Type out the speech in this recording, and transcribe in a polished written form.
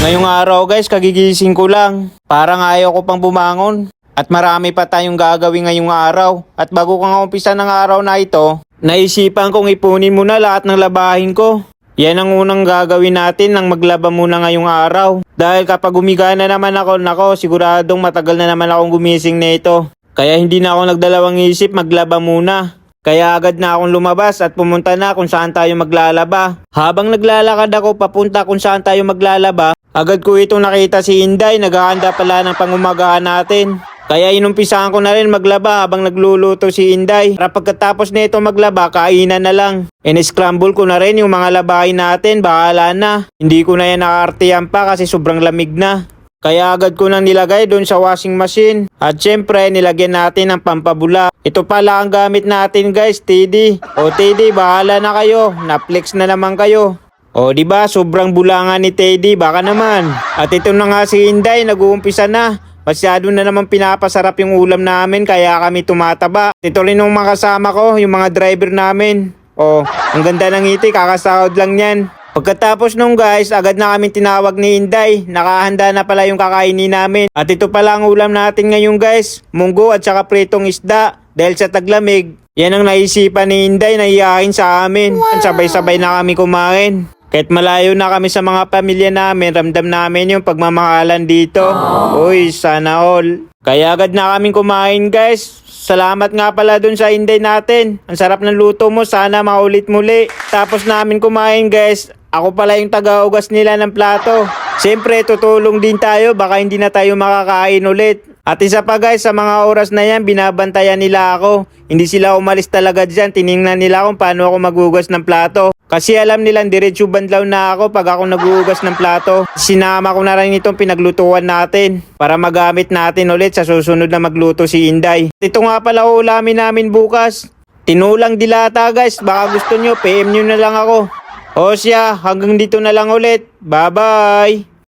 Ngayong araw guys, kagigising ko lang. Parang ayaw ko pang bumangon. At marami pa tayong gagawin ngayong araw. At bago ko nga umpisa ng araw na ito, naisipan kong ipunin muna lahat ng labahin ko. Yan ang unang gagawin natin nang maglaba muna ngayong araw. Dahil kapag umiga na naman ako, siguradong matagal na naman akong gumising nito. Kaya hindi na ako nagdalawang isip, maglaba muna. Kaya agad na akong lumabas at pumunta na kung saan tayo maglalaba. Habang naglalakad ako papunta kung saan tayo maglalaba, agad ko itong nakita si Inday, naghahanda pala ng pangumagahan natin. Kaya inumpisahan ko na rin maglaba habang nagluluto si Inday. Para pagkatapos nito maglaba, kainan na lang. In-scramble ko na rin yung mga labahin natin, bahala na. Hindi ko na yan nakaartiyan pa kasi sobrang lamig na. Kaya agad ko nang nilagay doon sa washing machine. At syempre, nilagyan natin ng pampabula. Ito pala ang gamit natin guys, Teddy. O Teddy, bahala na kayo. Na-flex na naman kayo. O diba, sobrang bulangan ni Teddy, baka naman. At ito na nga si Inday, nag-uumpisa na. Masyado na naman pinapasarap yung ulam namin kaya kami tumataba. Ito rin yung mga kasama ko, yung mga driver namin. O, ang ganda ng ngiti, kakasahod lang yan. Pagkatapos nung guys, agad na kami tinawag ni Inday. Nakahanda na pala yung kakainin namin. At ito pala ang ulam natin ngayon guys. Munggo at saka pritong isda. Dahil sa taglamig, yan ang naisipan ni Inday na iyahin sa amin. Sabay-sabay na kami kumain. Kahit malayo na kami sa mga pamilya namin, ramdam namin yung pagmamahalan dito. Uy, sana all. Kaya agad na kaming kumain guys. Salamat nga pala dun sa Inday natin. Ang sarap ng luto mo, sana maulit muli. Tapos namin kumain guys. Ako pala yung taga-ugas nila ng plato. Siyempre, tutulong din tayo, baka hindi na tayo makakain ulit. At isa pa guys, sa mga oras na yan, binabantayan nila ako. Hindi sila umalis talaga dyan, tiningnan nila kung paano ako magugas ng plato. Kasi alam nilang diretso banlaw na ako pag ako nagugas ng plato. Sinama ko na rin itong pinaglutuan natin para magamit natin ulit sa susunod na magluto si Inday. Ito nga pala ulamin namin bukas. Tinulang dilata guys, baka gusto nyo, PM nyo na lang ako. O siya, hanggang dito na lang ulit. Bye-bye!